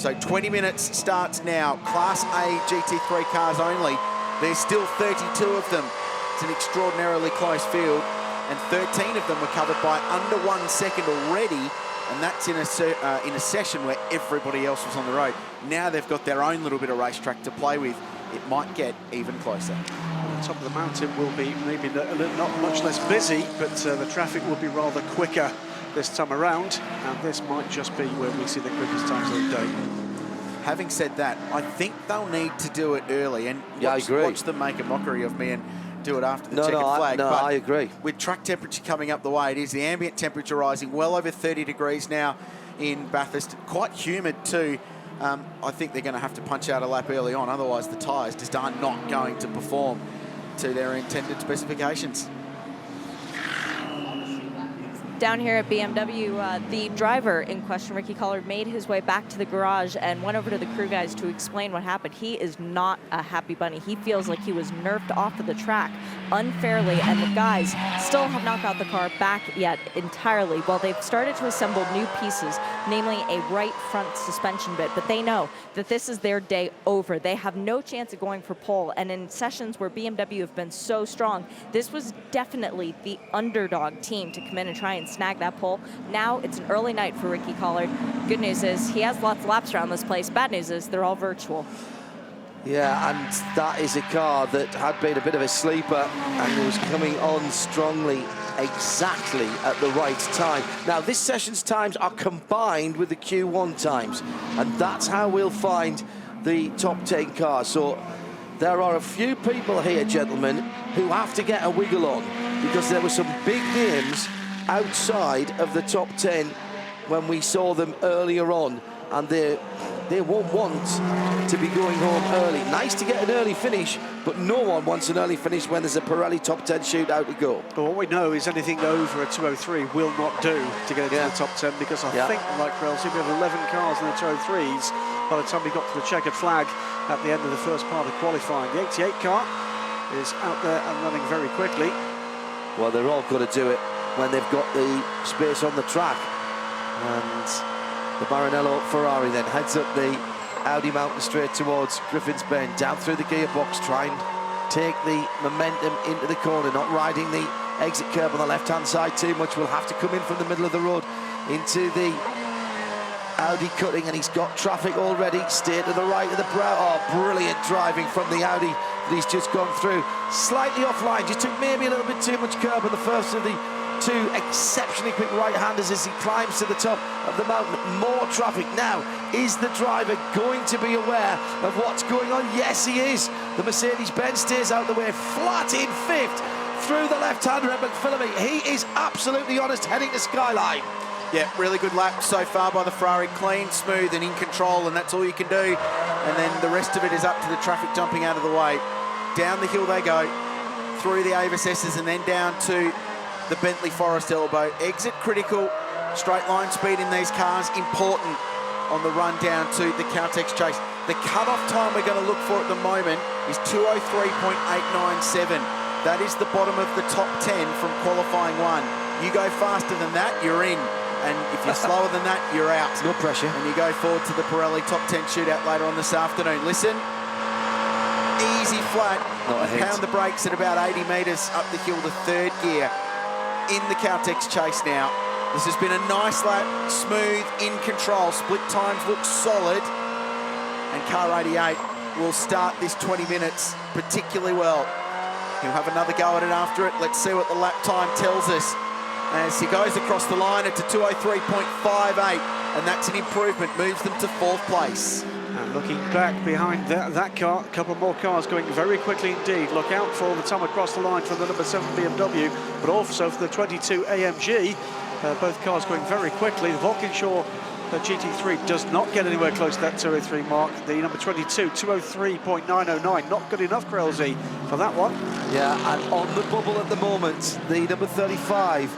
So 20 minutes starts now. Class A GT3 cars only. There's still 32 of them. It's an extraordinarily close field, and 13 of them were covered by under 1 second already, and that's in a session where everybody else was on the road. Now they've got their own little bit of racetrack to play with. It might get even closer. The top of the mountain will be maybe not much less busy, but the traffic will be rather quicker this time around, and this might just be where we see the quickest times of the day. Having said that, I think they'll need to do it early, and yeah, watch them make a mockery of me and do it after the checkered flag. I agree. With track temperature coming up the way it is, the ambient temperature rising well over 30 degrees now in Bathurst, quite humid too. I think they're going to have to punch out a lap early on, otherwise the tyres just are not going to perform to their intended specifications. Down here at BMW, the driver in question, Ricky Collard, made his way back to the garage and went over to the crew guys to explain what happened. He is not a happy bunny. He feels like he was nerfed off of the track unfairly, and the guys still have not got the car back yet entirely. Well, they've started to assemble new pieces, namely a right front suspension bit, but they know that this is their day over. They have no chance of going for pole, and in sessions where BMW have been so strong, this was definitely the underdog team to come in and try and snag that pole. Now it's an early night for Ricky Collard. Good news is he has lots of laps around this place. Bad news is they're all virtual. Yeah, and that is a car that had been a bit of a sleeper and was coming on strongly exactly at the right time. Now, this session's times are combined with the Q1 times, and that's how we'll find the top 10 cars. So there are a few people here, gentlemen, who have to get a wiggle on, because there were some big names outside of the top 10 when we saw them earlier on, and they won't want to be going home early. Nice to get an early finish, but no one wants an early finish when there's a Pirelli top 10 shootout to go. Well, what we know is anything over a 203 will not do to get into the top 10, because I think, like Krells, we have 11 cars in the 203s by the time we got to the checkered flag at the end of the first part of qualifying. The 88 car is out there and running very quickly. Well, they're all going to do it when they've got the space on the track. And the Maranello Ferrari then heads up the Audi mountain straight towards Griffin's Bend, down through the gearbox, trying to take the momentum into the corner, not riding the exit curb on the left-hand side too much. Will have to come in from the middle of the road into the Audi cutting, and he's got traffic already. Stay to the right of the brow. Oh, brilliant driving from the Audi that he's just gone through. Slightly offline, just took maybe a little bit too much curb on the first of the two exceptionally quick right-handers as he climbs to the top of the mountain. More traffic now. Is the driver going to be aware of what's going on? Yes, he is. The Mercedes-Benz stays out the way, flat in fifth through the left-hander at McPhillamy. He is absolutely honest, heading to Skyline. Yeah, really good lap so far by the Ferrari. Clean, smooth and in control, and that's all you can do. And then the rest of it is up to the traffic jumping out of the way. Down the hill they go, through the Avis S's and then down to the Bentley Forest Elbow. Exit critical, straight line speed in these cars, important on the run down to the Caltex Chase. The cut-off time we're going to look for at the moment is 2:03.897. That is the bottom of the top 10 from qualifying one. You go faster than that, you're in. And if you're slower than that, you're out. No pressure. And you go forward to the Pirelli top 10 shootout later on this afternoon. Listen, easy flat. Pound the brakes at about 80 metres up the hill to third gear. In the Caltex Chase now. This has been a nice lap, smooth, in control. Split times look solid. And car 88 will start this 20 minutes particularly well. He'll have another go at it after it. Let's see what the lap time tells us. As he goes across the line, it's a 2:03.58, and that's an improvement, moves them to fourth place. And looking back behind that car, a couple more cars going very quickly indeed. Look out for the time across the line for the number 7 BMW, but also for the 22 AMG. Both cars going very quickly. The Walkinshaw GT3 does not get anywhere close to that 203 mark. The number 22, 203.909, not good enough, Krelzy, for that one. Yeah, and on the bubble at the moment, the number 35,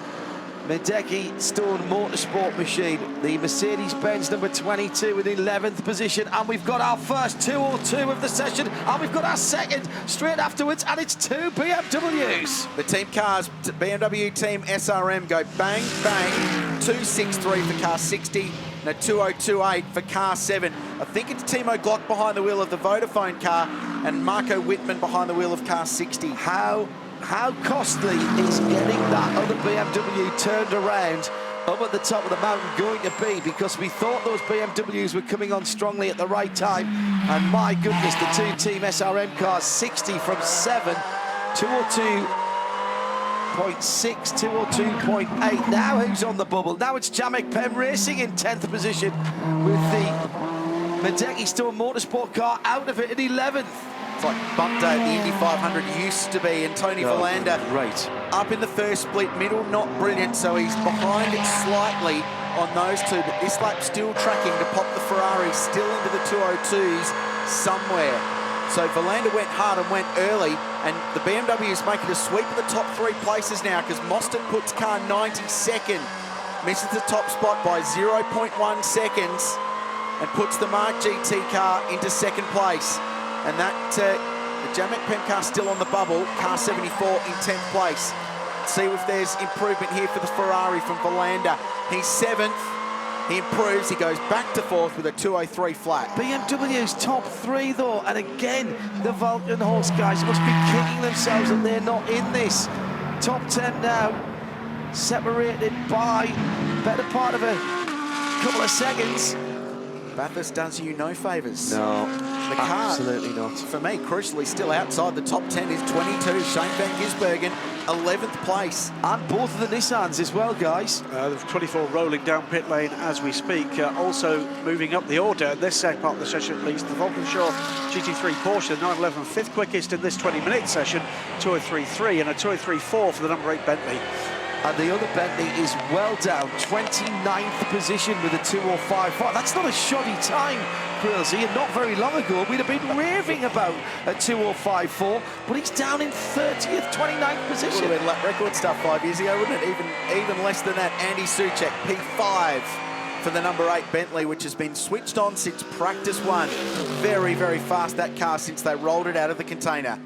Medecky Stone Motorsport machine, the Mercedes-Benz number 22 in 11th position, and we've got our first 202 of the session, and we've got our second straight afterwards, and it's two BMWs. The team cars, BMW Team SRM, go bang, bang, 263 for car 60, and a 2:02.8 for car 7. I think it's Timo Glock behind the wheel of the Vodafone car and Marco Wittmann behind the wheel of car 60. How costly is getting that other BMW turned around up at the top of the mountain going to be? Because we thought those BMWs were coming on strongly at the right time, and my goodness, the two Team SRM cars, 60 from 7, 2:02.6, 2:02.8. Now who's on the bubble? Now it's Jamek Pem Racing in 10th position with the Medeski Stone Motorsport car out of it in 11th. It's like bump day at the Indy 500 used to be, and Tony Verlander Right. up in the first split, middle not brilliant, so he's behind it slightly on those two, but this lap still tracking to pop the Ferrari still into the 2:02s somewhere. So Verlander went hard and went early, and the BMW is making a sweep of the top 3 places now because Mostert puts car 92nd, misses the top spot by 0.1 seconds, and puts the Mark GT car into 2nd place. And that, the Jamek Pem car still on the bubble, car 74 in 10th place. See if there's improvement here for the Ferrari from Verlander. He's 7th, he improves, he goes back to 4th with a 2:03 flat. BMW's top 3 though, and again, the Valkenhorst guys must be kicking themselves that they're not in this. Top 10 now, separated by better part of a couple of seconds. Bathurst does you no favours. No, The car, absolutely not. for me, crucially still outside the top 10 is 22, Shane van Gisbergen, 11th place. And both of the Nissans as well, guys. The 24 rolling down pit lane as we speak. Also moving up the order, this second part of the session at least, the Valkenshaw GT3 Porsche, the 911 5th quickest in this 20-minute session, 2:03.3 and a 2:03.4 for the number 8 Bentley. And the other Bentley is well down, 29th position with a 2:05.5. That's not a shoddy time, Quilsey, and not very long ago we'd have been raving about a 2:05.4, but he's down in 30th, 29th Would position. have been lap record stuff 5 years ago, wouldn't it? Even less than that. Andy Soucek, P5 for the number 8 Bentley, which has been switched on since practice 1. Very, very fast, that car, since they rolled it out of the container.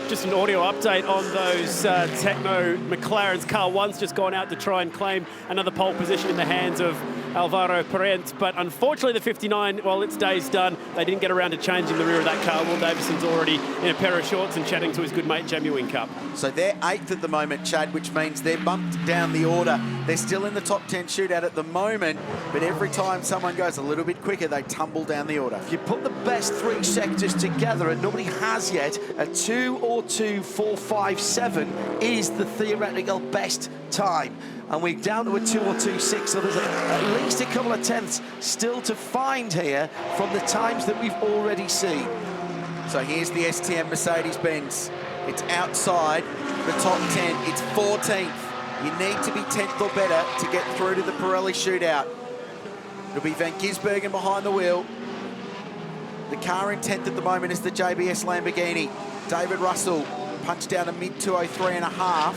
Just an audio update on those Techno McLarens. Car 1's just gone out to try and claim another pole position in the hands of Alvaro Parent, but unfortunately the 59, well, its day's done. They didn't get around to changing the rear of that car. Will Davison's already in a pair of shorts and chatting to his good mate Jamie Whincup. So they're 8th at the moment, Chad, which means they're bumped down the order. They're still in the top 10 shootout at the moment, but every time someone goes a little bit quicker, they tumble down the order. If you put the best 3 sectors together, and nobody has yet, a 2:02.457 is the theoretical best time. And we're down to a 2:02.6, so there's at least a couple of tenths still to find here from the times that we've already seen. So here's the STM Mercedes-Benz. It's outside the top 10. It's 14th. You need to be 10th or better to get through to the Pirelli shootout. It'll be Van Gisbergen behind the wheel. The car in 10th at the moment is the JBS Lamborghini. David Russell punched down a mid 2:03.5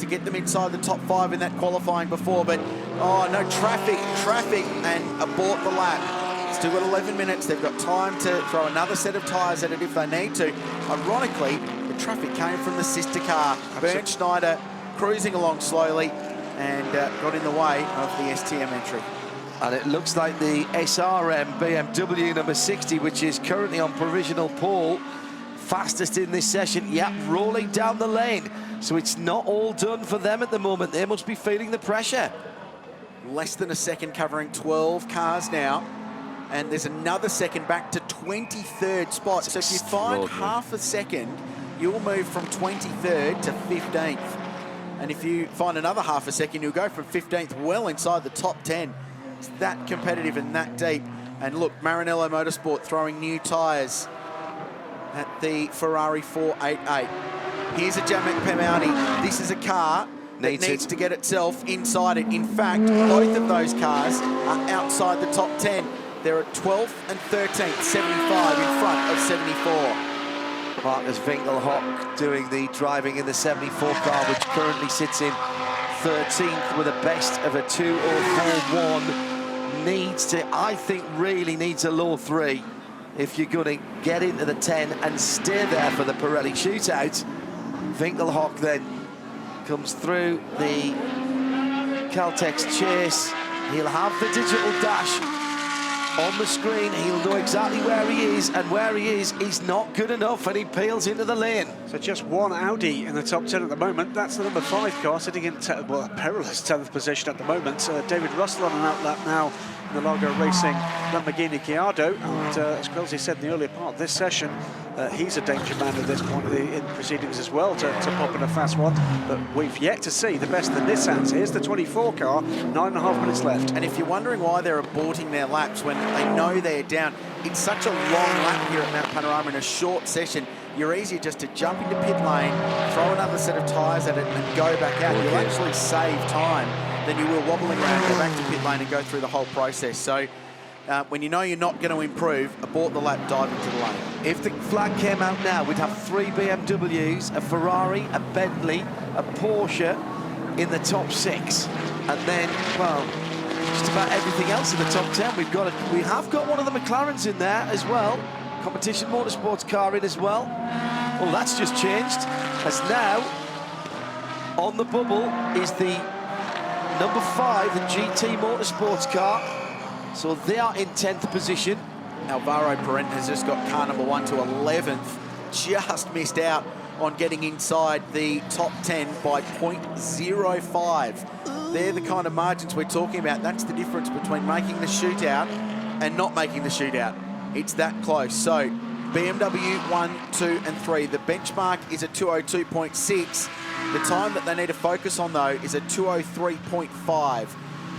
to get them inside the top 5 in that qualifying before, but oh no, traffic, and abort the lap. Still got 11 minutes. They've got time to throw another set of tyres at it if they need to. Ironically, the traffic came from the sister car. Bernd Schneider cruising along slowly and got in the way of the STM entry. And it looks like the SRM BMW number 60, which is currently on provisional pole, fastest in this session, yep, rolling down the lane. So it's not all done for them at the moment. They must be feeling the pressure. Less than a second, covering 12 cars now. And there's another second back to 23rd spot. So if you find half a second, you'll move from 23rd to 15th. And if you find another half a second, you'll go from 15th well inside the top 10. It's that competitive and that deep. And look, Maranello Motorsport throwing new tyres at the Ferrari 488. Here's a Jamek Pem Audi. This is a car that needs to get itself inside it. In fact, both of those cars are outside the top 10. They're at 12th and 13th, 75 in front of 74. Marcus Winkelhock doing the driving in the 74 car, which currently sits in 13th with a best of a 2:04.1. Needs to, I think, really needs a low 3 if you're going to get into the 10 and stay there for the Pirelli shootout. Winkelhock then comes through the Caltex chase He'll have the digital dash on the screen. He'll know exactly where he is, and where he is, he's not good enough, and he peels into the lane. So just one Audi in the top 10 at the moment. That's the number 5 car sitting in a perilous 10th position at the moment. David Russell on an outlap now in the Largo Racing Lamborghini Gallardo. And as Krelzy said in the earlier part of this session, he's a danger man at this point in proceedings as well to pop in a fast one. But we've yet to see the best of the Nissans. Here's the 24 car, 9.5 minutes left. And if you're wondering why they're aborting their laps when they know they're down, it's such a long lap here at Mount Panorama in a short session. You're easier just to jump into pit lane, throw another set of tyres at it and go back out. You'll actually save time than you will wobbling around, go back to pit lane and go through the whole process. So when you know you're not going to improve, abort the lap, dive into the lane. If the flag came out now, we'd have 3 BMWs, a Ferrari, a Bentley, a Porsche in the top 6. And then, well, just about everything else in the top 10. We have got one of the McLarens in there as well. Competition Motorsports car in as well. Well, that's just changed, as now on the bubble is the number 5, the GT Motorsports car. So they are in 10th position. Alvaro Parent has just got car number 1 to 11th. Just missed out on getting inside the top 10 by 0.05. They're the kind of margins we're talking about. That's the difference between making the shootout and not making the shootout. It's that close. So BMW 1, 2 and 3. The benchmark is a 202.6. The time that they need to focus on, though, is a 203.5.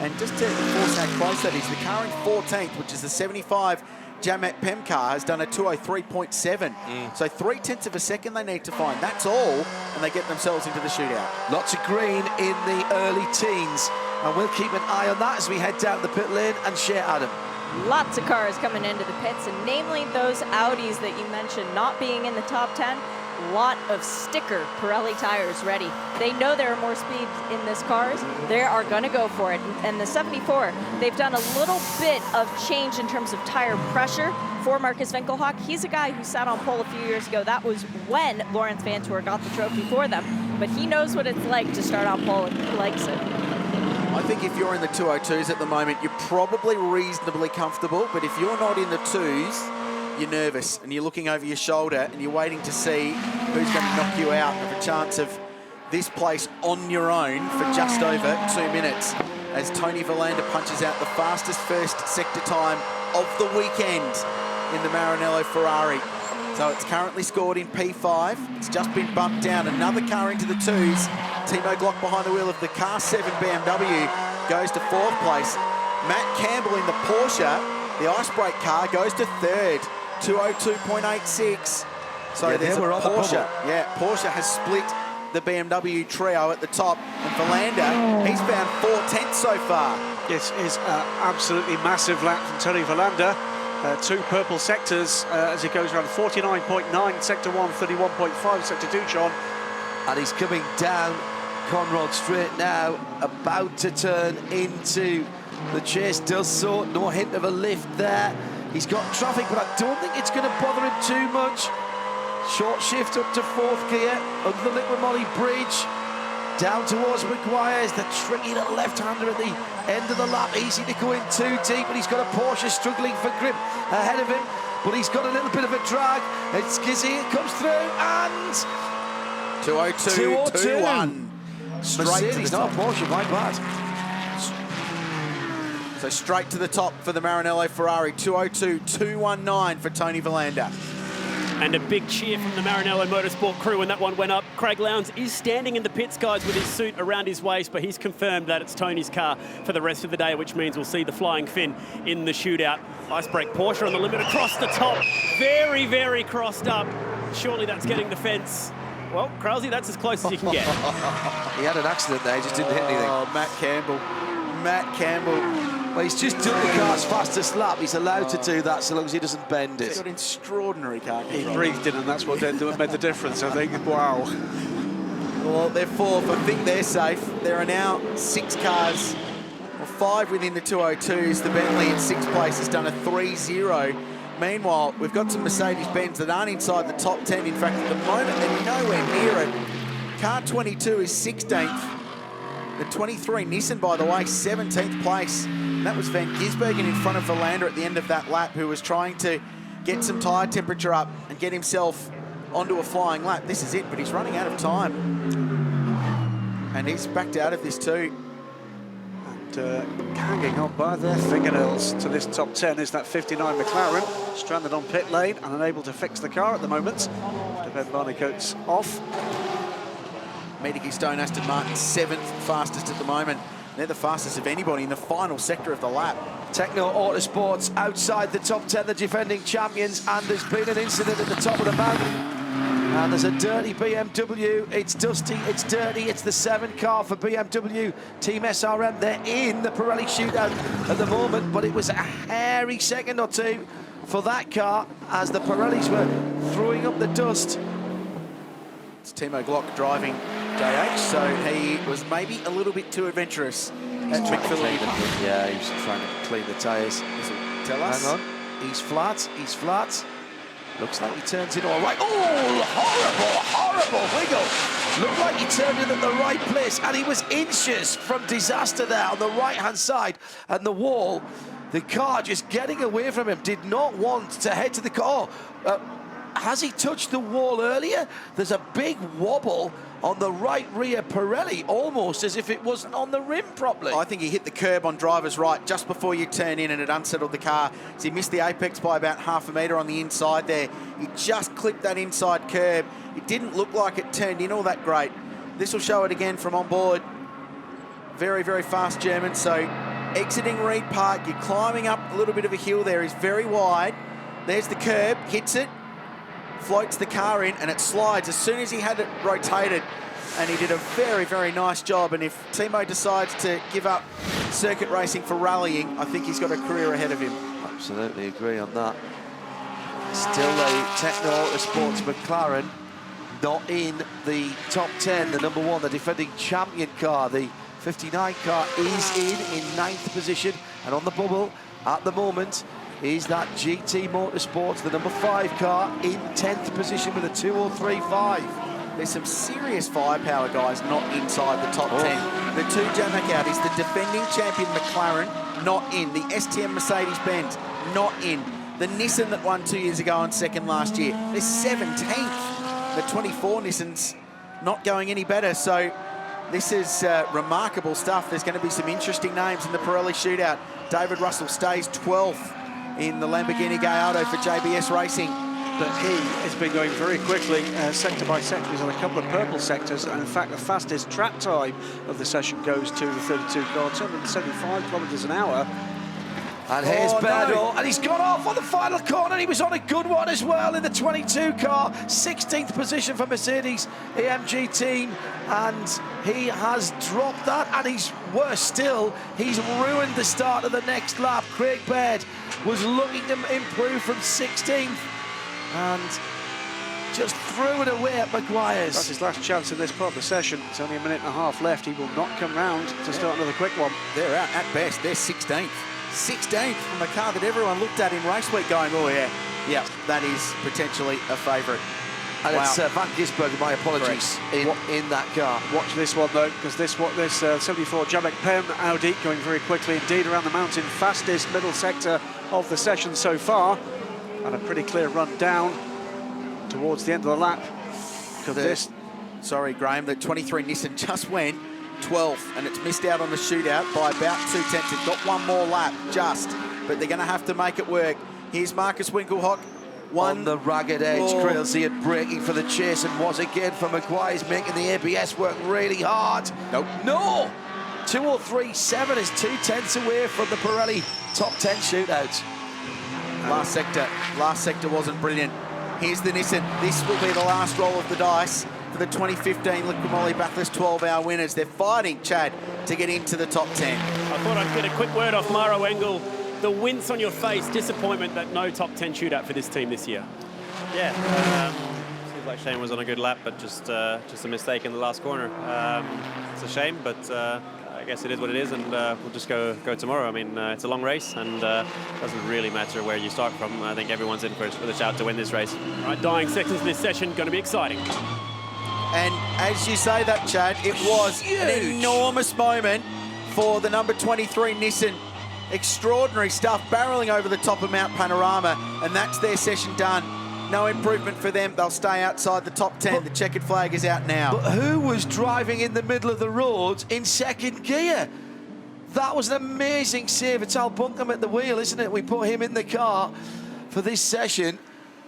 And just to enforce how close that is, the car in 14th, which is the 75 Jamet Pem car, has done a 203.7. So 0.3 of a second they need to find. That's all, and they get themselves into the shootout. Lots of green in the early teens, and we'll keep an eye on that as we head down the pit lane and share Adam. Lots of cars coming into the pits, and namely those Audis that you mentioned not being in the top 10. Lot of sticker Pirelli tires ready. They know there are more speeds in this cars. They are going to go for it. And the 74, they've done a little bit of change in terms of tire pressure for Marcus Winkelhock. He's a guy who sat on pole a few years ago. That was when Lawrence Vantour got the trophy for them. But he knows what it's like to start on pole, and he likes it. I think if you're in the 202s at the moment, you're probably reasonably comfortable. But if you're not in the 2s, you're nervous and you're looking over your shoulder and you're waiting to see who's going to knock you out of a chance of this place on your own for just over 2 minutes as Tony Verlander punches out the fastest first sector time of the weekend in the Maranello Ferrari. So it's currently scored in P5. It's just been bumped down. Another car into the 2s. Timo Glock behind the wheel of the car 7 BMW goes to 4th place. Matt Campbell in the Porsche, the Icebreak car, goes to 3rd. 202.86. So yeah, there's a Porsche. Yeah, Porsche has split the BMW trio at the top. And Verlander, he's found 4/10 so far. This is an absolutely massive lap from Tony Verlander. 2 purple sectors as he goes around 49.9, sector 1, 31.5, sector 2, John. And he's coming down Conrod Straight now, about to turn into the Chase Does So. No hint of a lift there. He's got traffic, but I don't think it's going to bother him too much. Short shift up to 4th gear, under the Liquimolly Bridge, down towards Maguire's, the tricky little left-hander at the end of the lap. Easy to go in too deep, but he's got a Porsche struggling for grip ahead of him, but he's got a little bit of a drag. It's Gizzy, it comes through, and 202.21. Straight to the top. Porsche, my bad. So straight to the top for the Maranello Ferrari, 202.219 for Tony Verlander. And a big cheer from the Maranello Motorsport crew when that one went up. Craig Lowndes is standing in the pits, guys, with his suit around his waist, but he's confirmed that it's Tony's car for the rest of the day, which means we'll see the Flying Finn in the shootout. Icebreak Porsche on the limit across the top. Very, very crossed up. Surely that's getting the fence. Well, Krause, that's as close as you can get. He had an accident there, he just didn't hit anything. Oh, Matt Campbell. Matt Campbell. Well, he's just done the car's fastest lap. He's allowed to do that so long as he doesn't bend He's it. got extraordinary car control. He breathed in, and that's what made the difference, I think. Wow. Well, they're 4th. I think they're safe. There are now 6 cars, or 5 within the 202s. The Bentley in 6th place has done a 3-0. Meanwhile, we've got some Mercedes-Benz that aren't inside the top 10. In fact, at the moment, they're nowhere near it. Car 22 is 16th. The 23 Nissan, by the way, 17th place. And that was Van Gisbergen in front of Verlander at the end of that lap, who was trying to get some tyre temperature up and get himself onto a flying lap. This is it, but he's running out of time. And he's backed out of this too. And hanging on by their fingernails to this top 10 is that 59 McLaren, stranded on pit lane and unable to fix the car at the moment. Ben Barnicoat's off. Medici Stone Aston Martin, 7th fastest at the moment. They're the fastest of anybody in the final sector of the lap. Techno Autosports outside the top 10, the defending champions, and there's been an incident at the top of the mountain. And there's a dirty BMW. It's dusty, it's dirty. It's the 7 car for BMW Team SRM. They're in the Pirelli shootout at the moment, but it was a hairy second or two for that car as the Pirellis were throwing up the dust. It's Timo Glock driving JH, so he was maybe a little bit too adventurous at McPhilly. Yeah, he was trying to clean the tyres. Tell us. Hang on, he's flat, he's flat. Looks like he turns in all right. Oh, horrible wiggle. Looked like he turned in at the right place, and he was inches from disaster there on the right-hand side. And the wall, the car just getting away from him, did not want to head to the car. Has he touched the wall earlier? There's a big wobble on the right rear Pirelli, almost as if it wasn't on the rim properly. I think he hit the curb on driver's right just before you turn in, and it unsettled the car. So he missed the apex by about half a metre on the inside there. He just clipped that inside curb. It didn't look like it turned in all that great. This will show it again from on board. Very, very fast German. So exiting Reed Park, you're climbing up a little bit of a hill there. He's very wide. There's the curb, hits it, floats the car in, and it slides as soon as he had it rotated. And he did a very, very nice job. And if Timo decides to give up circuit racing for rallying, I think he's got a career ahead of him. Absolutely agree on that. Still a Techno Autosports McLaren not in the top 10. The number 1, the defending champion car, the 59 car, is in 9th position. And on the bubble at the moment is that GT Motorsports, the number 5 car, in 10th position with a 2:03.5. There's some serious firepower, guys, not inside the top 10. The 2 Jamak Audis, the defending champion McLaren, not in. The STM Mercedes-Benz, not in. The Nissan that won 2 years ago and second last year, they're 17th. The 24 Nissans not going any better. So this is remarkable stuff. There's going to be some interesting names in the Pirelli shootout. David Russell stays 12th in the Lamborghini Gallardo for JBS Racing. But he has been going very quickly, sector by sector. He's on a couple of purple sectors, and in fact the fastest track time of the session goes to the 32 car, 275 kilometres an hour. And here's Berdo, and he's gone off on the final corner. He was on a good one as well in the 22 car, 16th position for Mercedes AMG team, and he has dropped that, and he's worse still, he's ruined the start of the next lap. Craig Baird was looking to improve from 16th and just threw it away at Maguire's. That's his last chance in this part of the session. It's only a minute and a half left. He will not come round to start another quick one. They're out at best. They're 16th. 16th from a car that everyone looked at in race week going, oh yeah, that is potentially a favourite. And it's Van Gisbergen, my apologies, in that car. Watch this one though, because this 74 Jamek Pem Audi going very quickly indeed around the mountain, fastest middle sector of the session so far, and a pretty clear run down towards the end of the lap. Sorry, Graham, the 23 Nissan just went 12th, and it's missed out on the shootout by about 2 tenths. It got one more lap just, but they're going to have to make it work. Here's Marcus Winkelhock. On the ragged edge, Crailsey had braking for the chase and was again for Maguire's, making the ABS work really hard. No! 2:03.7 is 2 tenths away from the Pirelli top 10 shootout. Last sector wasn't brilliant. Here's the Nissan. This will be the last roll of the dice for the 2015 Liqui Moly Bathurst 12-hour winners. They're fighting, Chad, to get into the top 10. I thought I'd get a quick word off Maro Engel. The wince on your face, disappointment that no top 10 shootout for this team this year. Yeah, seems like Shane was on a good lap, but just a mistake in the last corner. It's a shame, but I guess it is what it is, and we'll just go tomorrow. I mean, it's a long race, and doesn't really matter where you start from. I think everyone's in for the shout to win this race. Right, dying seconds in this session, going to be exciting. And as you say that, Chad, it was an enormous moment for the number 23 Nissan. Extraordinary stuff, barreling over the top of Mount Panorama, and that's their session done. No improvement for them. They'll stay outside the top 10. The checkered flag is out now. But who was driving in the middle of the road in second gear? That was an amazing save. It's Al Buncombe at the wheel, isn't it? We put him in the car for this session.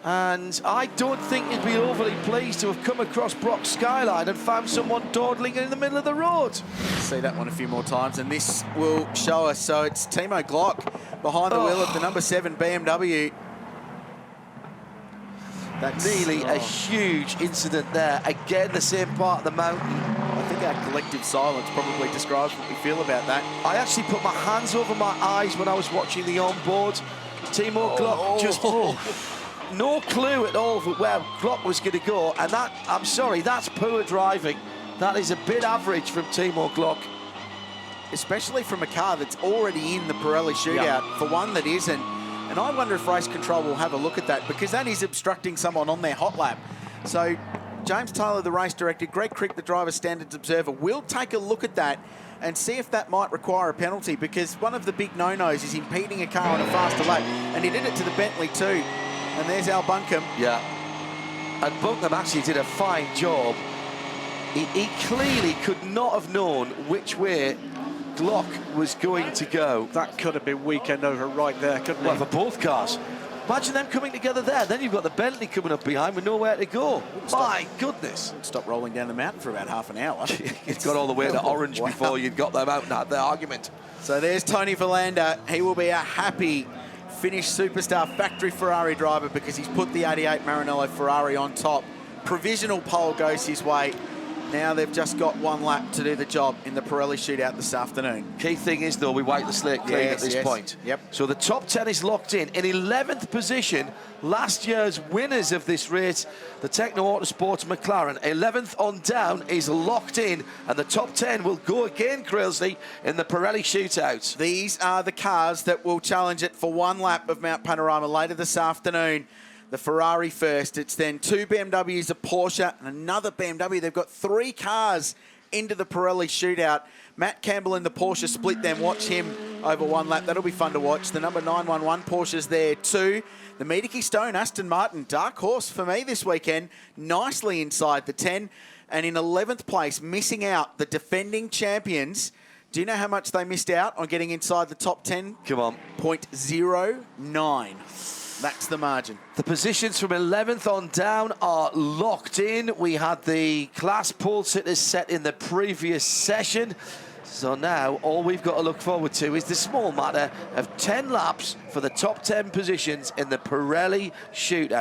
And I don't think he'd be overly pleased to have come across Brock's skyline and found someone dawdling in the middle of the road. See that one a few more times, and this will show us. So it's Timo Glock behind the wheel of the number 7 BMW. That's really a huge incident there. Again, the same part of the mountain. I think our collective silence probably describes what we feel about that. I actually put my hands over my eyes when I was watching the onboard. Timo Glock just... no clue at all for where Glock was going to go, and that, I'm sorry, that's poor driving. That is a bit average from Timo Glock. Especially from a car that's already in the Pirelli shootout, for one that isn't. And I wonder if race control will have a look at that, because that is obstructing someone on their hot lap. So James Taylor, the race director, Greg Crick, the driver standards observer, will take a look at that and see if that might require a penalty, because one of the big no-nos is impeding a car on a faster lap, and he did it to the Bentley too. And there's Al Buncombe. Yeah. And Buncombe actually did a fine job. He clearly could not have known which way Glock was going to go. That could have been weekend over right there, couldn't it? Well, for both cars. Imagine them coming together there. Then you've got the Bentley coming up behind with nowhere to go. My goodness. Stop rolling down the mountain for about half an hour. It's got all the way to Orange before you'd got them out and had their argument. So there's Tony Verlander. He will be a happy Finnish superstar factory Ferrari driver, because he's put the 88 Maranello Ferrari on top. Provisional pole goes his way. Now they've just got one lap to do the job in the Pirelli shootout this afternoon. Key thing is, though, we wipe the slate clean at this point. Yep. So the top 10 is locked in 11th position. Last year's winners of this race, the Techno Autosports McLaren. 11th on down is locked in, and the top 10 will go again, Crailsley, in the Pirelli shootout. These are the cars that will challenge it for one lap of Mount Panorama later this afternoon. The Ferrari first. It's then 2 BMWs, a Porsche, and another BMW. They've got 3 cars into the Pirelli shootout. Matt Campbell in the Porsche split them. Watch him over one lap. That'll be fun to watch. The number 911 Porsche's there too. The Miedeke Stone Aston Martin, dark horse for me this weekend. Nicely inside the 10. And in 11th place, missing out, the defending champions. Do you know how much they missed out on getting inside the top 10? Come on. 0.09. That's the margin. The positions from 11th on down are locked in. We had the class pole sitters set in the previous session. So now all we've got to look forward to is the small matter of 10 laps for the top 10 positions in the Pirelli shootout.